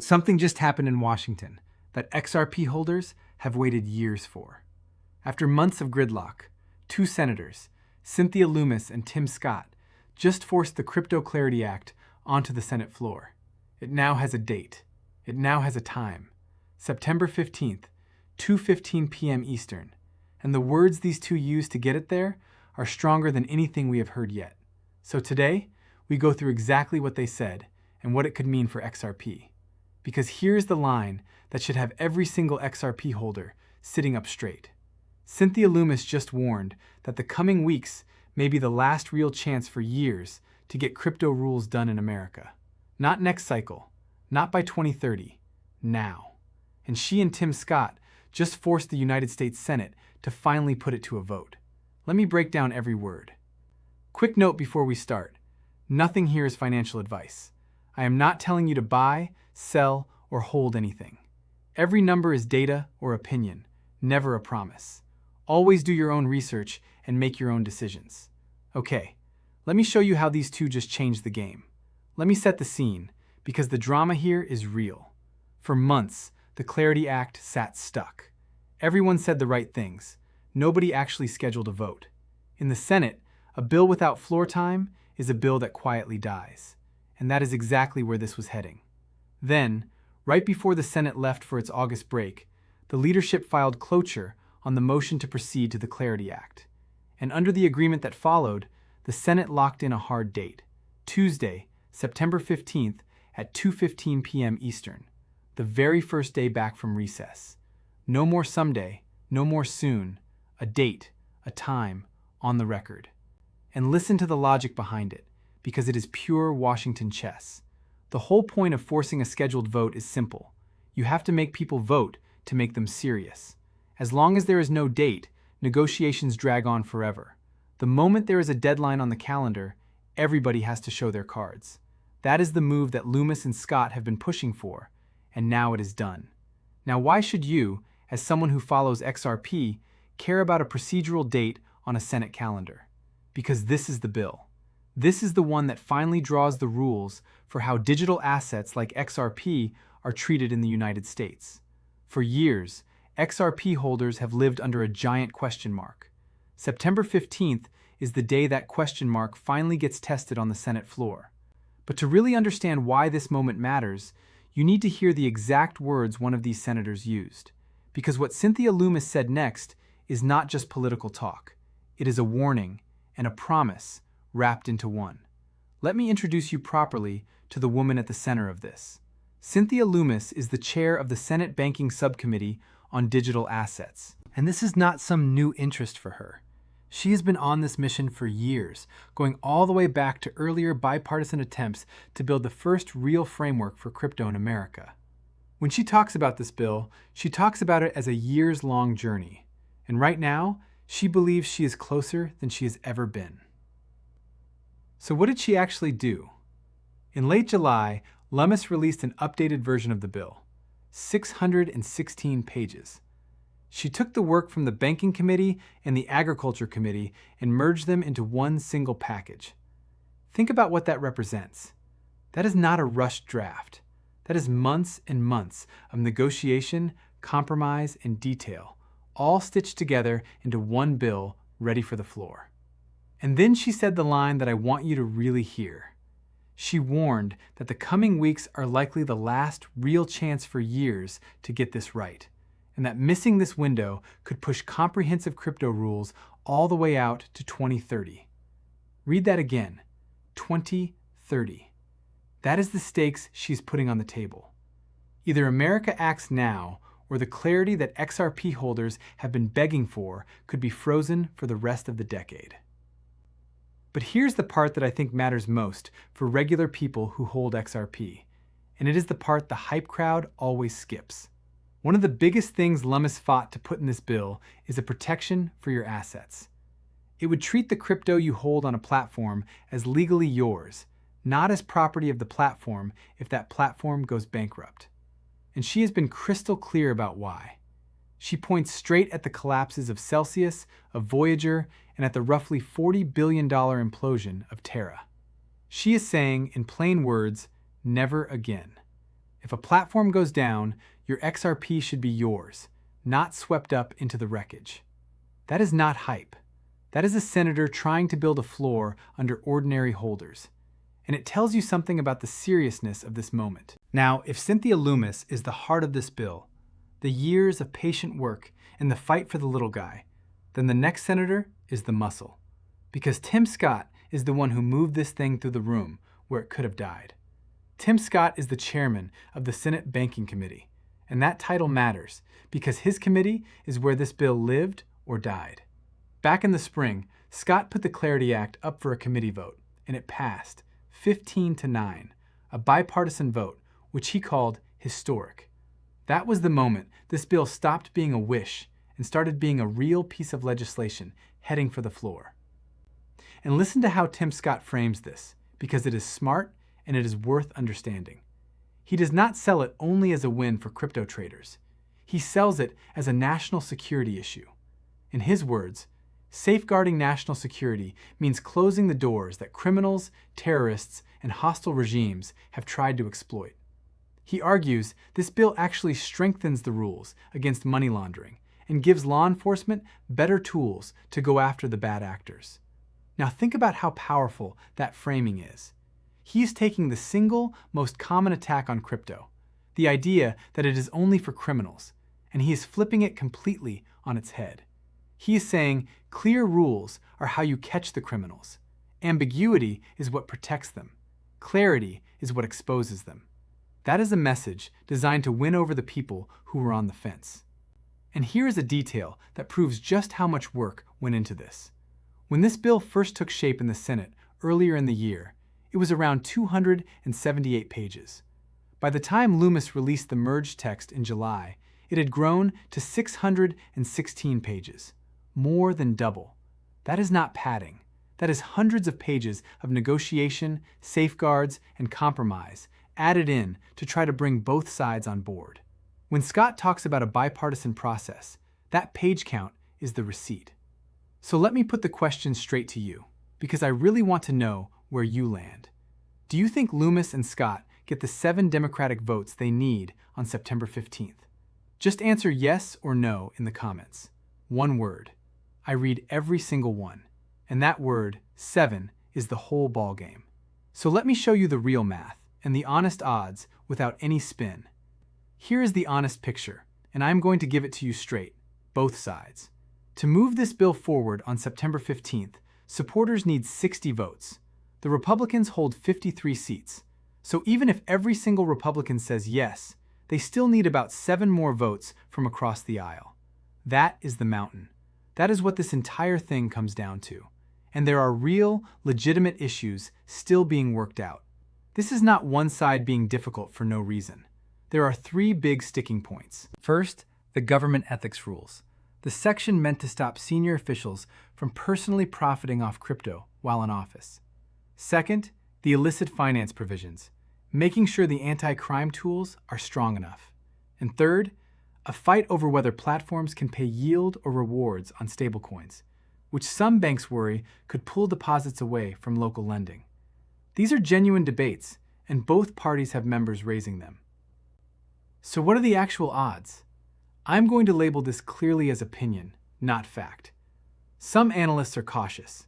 Something just happened in Washington that XRP holders have waited years for. After months of gridlock, two senators, Cynthia Lummis and Tim Scott, just forced the Crypto Clarity Act onto the Senate floor. It now has a date. It now has a time. September 15th, 2:15 p.m. Eastern. And the words these two used to get it there are stronger than anything we have heard yet. So today, we go through exactly what they said and what it could mean for XRP. Because here's the line that should have every single XRP holder sitting up straight. Cynthia Lummis just warned that the coming weeks may be the last real chance for years to get crypto rules done in America. Not next cycle, not by 2030, now. And she and Tim Scott just forced the United States Senate to finally put it to a vote. Let me break down every word. Quick note before we start. Nothing here is financial advice. I am not telling you to buy, sell, or hold anything. Every number is data or opinion, never a promise. Always do your own research and make your own decisions. Okay, let me show you how these two just changed the game. Let me set the scene, because the drama here is real. For months, the Clarity Act sat stuck. Everyone said the right things. Nobody actually scheduled a vote. In the Senate, a bill without floor time is a bill that quietly dies. And that is exactly where this was heading. Then, right before the Senate left for its August break, the leadership filed cloture on the motion to proceed to the Clarity Act. And under the agreement that followed, the Senate locked in a hard date, Tuesday, September 15th at 2:15 p.m. Eastern, the very first day back from recess. No more someday, no more soon, a date, a time, on the record. And listen to the logic behind it, because it is pure Washington chess. The whole point of forcing a scheduled vote is simple. You have to make people vote to make them serious. As long as there is no date, negotiations drag on forever. The moment there is a deadline on the calendar, everybody has to show their cards. That is the move that Lummis and Scott have been pushing for, and now it is done. Now why should you, as someone who follows XRP, care about a procedural date on a Senate calendar? Because this is the bill. This is the one that finally draws the rules for how digital assets like XRP are treated in the United States. For years, XRP holders have lived under a giant question mark. September 15th is the day that question mark finally gets tested on the Senate floor. But to really understand why this moment matters, you need to hear the exact words one of these senators used. Because what Cynthia Lummis said next is not just political talk. It is a warning and a promise wrapped into one. Let me introduce you properly to the woman at the center of this. Cynthia Lummis is the chair of the Senate Banking Subcommittee on Digital Assets. And this is not some new interest for her. She has been on this mission for years, going all the way back to earlier bipartisan attempts to build the first real framework for crypto in America. When she talks about this bill, she talks about it as a years-long journey. And right now, she believes she is closer than she has ever been. So what did she actually do? In late July, Lummis released an updated version of the bill, 616 pages. She took the work from the Banking Committee and the Agriculture Committee and merged them into one single package. Think about what that represents. That is not a rushed draft. That is months and months of negotiation, compromise, and detail, all stitched together into one bill ready for the floor. And then she said the line that I want you to really hear. She warned that the coming weeks are likely the last real chance for years to get this right, and that missing this window could push comprehensive crypto rules all the way out to 2030. Read that again, 2030. That is the stakes she's putting on the table. Either America acts now, or the clarity that XRP holders have been begging for could be frozen for the rest of the decade. But here's the part that I think matters most for regular people who hold XRP, and it is the part the hype crowd always skips. One of the biggest things Lummis fought to put in this bill is a protection for your assets. It would treat the crypto you hold on a platform as legally yours, not as property of the platform if that platform goes bankrupt. And she has been crystal clear about why. She points straight at the collapses of Celsius, of Voyager, and at the roughly $40 billion implosion of Terra. She is saying, in plain words, never again. If a platform goes down, your XRP should be yours, not swept up into the wreckage. That is not hype. That is a senator trying to build a floor under ordinary holders. And it tells you something about the seriousness of this moment. Now, if Cynthia Lummis is the heart of this bill, the years of patient work and the fight for the little guy, then the next senator is the muscle. Because Tim Scott is the one who moved this thing through the room where it could have died. Tim Scott is the chairman of the Senate Banking Committee, and that title matters because his committee is where this bill lived or died. Back in the spring, Scott put the Clarity Act up for a committee vote, and it passed 15-9, a bipartisan vote, which he called historic. That was the moment this bill stopped being a wish and started being a real piece of legislation heading for the floor. And listen to how Tim Scott frames this, because it is smart and it is worth understanding. He does not sell it only as a win for crypto traders. He sells it as a national security issue. In his words, safeguarding national security means closing the doors that criminals, terrorists, and hostile regimes have tried to exploit. He argues this bill actually strengthens the rules against money laundering and gives law enforcement better tools to go after the bad actors. Now think about how powerful that framing is. He's taking the single most common attack on crypto, the idea that it is only for criminals, and he is flipping it completely on its head. He is saying clear rules are how you catch the criminals. Ambiguity is what protects them. Clarity is what exposes them. That is a message designed to win over the people who were on the fence. And here is a detail that proves just how much work went into this. When this bill first took shape in the Senate earlier in the year, it was around 278 pages. By the time Lummis released the merged text in July, it had grown to 616 pages, more than double. That is not padding. That is hundreds of pages of negotiation, safeguards, and compromise added in to try to bring both sides on board. When Scott talks about a bipartisan process, that page count is the receipt. So let me put the question straight to you, because I really want to know where you land. Do you think Lummis and Scott get the 7 Democratic votes they need on September 15th? Just answer yes or no in the comments. One word. I read every single one. And that word, 7, is the whole ballgame. So let me show you the real math and the honest odds without any spin. Here is the honest picture, and I'm going to give it to you straight, both sides. To move this bill forward on September 15th, supporters need 60 votes. The Republicans hold 53 seats. So even if every single Republican says yes, they still need about 7 more votes from across the aisle. That is the mountain. That is what this entire thing comes down to. And there are real, legitimate issues still being worked out. This is not one side being difficult for no reason. There are 3 big sticking points. First, the government ethics rules. The section meant to stop senior officials from personally profiting off crypto while in office. Second, the illicit finance provisions, making sure the anti-crime tools are strong enough. And third, a fight over whether platforms can pay yield or rewards on stablecoins, which some banks worry could pull deposits away from local lending. These are genuine debates, and both parties have members raising them. So what are the actual odds? I'm going to label this clearly as opinion, not fact. Some analysts are cautious.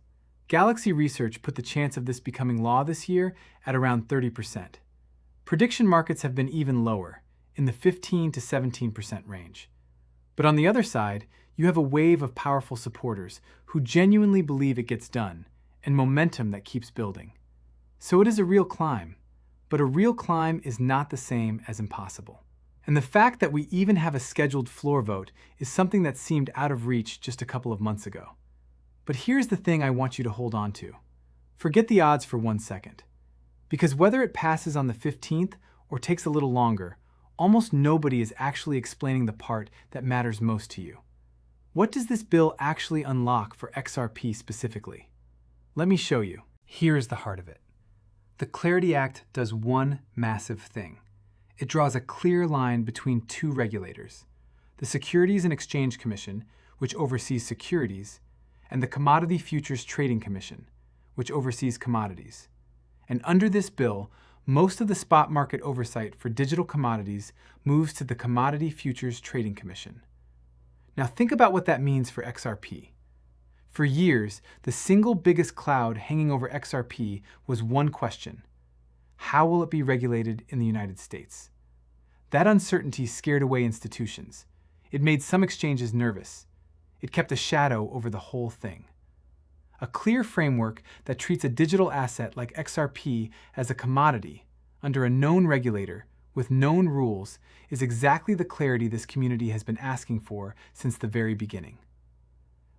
Galaxy Research put the chance of this becoming law this year at around 30%. Prediction markets have been even lower, in the 15 to 17% range. But on the other side, you have a wave of powerful supporters who genuinely believe it gets done, and momentum that keeps building. So it is a real climb, but a real climb is not the same as impossible. And the fact that we even have a scheduled floor vote is something that seemed out of reach just a couple of months ago. But here's the thing I want you to hold on to. Forget the odds for 1 second. Because whether it passes on the 15th or takes a little longer, almost nobody is actually explaining the part that matters most to you. What does this bill actually unlock for XRP specifically? Let me show you. Here is the heart of it. The Clarity Act does one massive thing. It draws a clear line between 2 regulators, the Securities and Exchange Commission, which oversees securities, and the Commodity Futures Trading Commission, which oversees commodities. And under this bill, most of the spot market oversight for digital commodities moves to the Commodity Futures Trading Commission. Now think about what that means for XRP. For years, the single biggest cloud hanging over XRP was one question: how will it be regulated in the United States? That uncertainty scared away institutions. It made some exchanges nervous. It kept a shadow over the whole thing. A clear framework that treats a digital asset like XRP as a commodity under a known regulator with known rules is exactly the clarity this community has been asking for since the very beginning.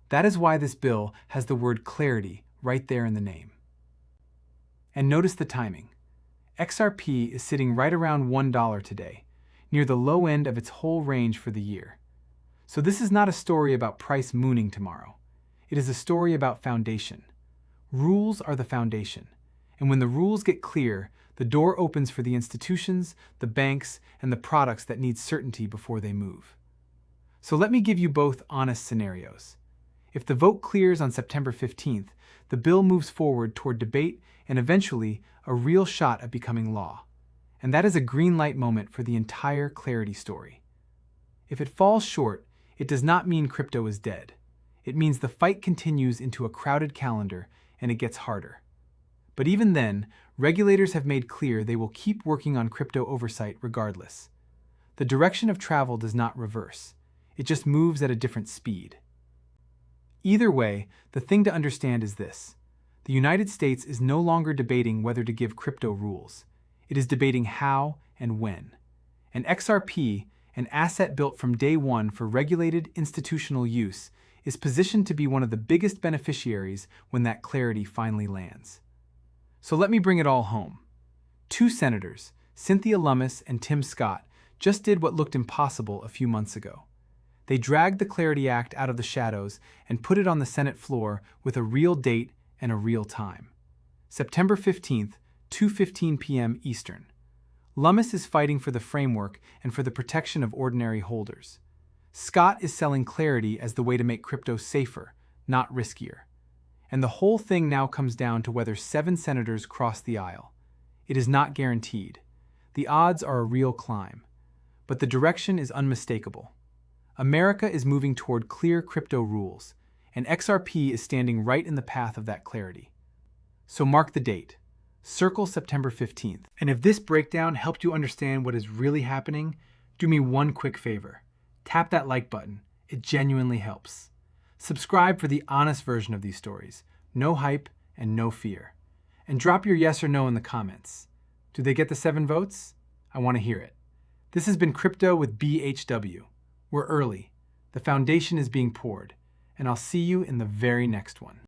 That is why this bill has the word clarity right there in the name. And notice the timing. XRP is sitting right around $1 today, near the low end of its whole range for the year. So this is not a story about price mooning tomorrow. It is a story about foundation. Rules are the foundation, and when the rules get clear, the door opens for the institutions, the banks, and the products that need certainty before they move. So let me give you both honest scenarios. If the vote clears on September 15th, the bill moves forward toward debate and eventually a real shot at becoming law. And that is a green light moment for the entire clarity story. If it falls short, it does not mean crypto is dead. It means the fight continues into a crowded calendar and it gets harder. But even then, regulators have made clear they will keep working on crypto oversight regardless. The direction of travel does not reverse. It just moves at a different speed. Either way, the thing to understand is this: the United States is no longer debating whether to give crypto rules. It is debating how and when. And XRP, an asset built from day one for regulated institutional use, is positioned to be one of the biggest beneficiaries when that clarity finally lands. So let me bring it all home. Two senators, Cynthia Lummis and Tim Scott, just did what looked impossible a few months ago. They dragged the Clarity Act out of the shadows and put it on the Senate floor with a real date and a real time. September 15th, 2:15 p.m. Eastern. Lummis is fighting for the framework and for the protection of ordinary holders. Scott is selling clarity as the way to make crypto safer, not riskier. And the whole thing now comes down to whether 7 senators cross the aisle. It is not guaranteed. The odds are a real climb. But the direction is unmistakable. America is moving toward clear crypto rules, and XRP is standing right in the path of that clarity. So mark the date. Circle September 15th. And if this breakdown helped you understand what is really happening, do me one quick favor. Tap that like button. It genuinely helps. Subscribe for the honest version of these stories. No hype and no fear. And drop your yes or no in the comments. Do they get the 7 votes? I want to hear it. This has been Crypto with BHW. We're early. The foundation is being poured. And I'll see you in the very next one.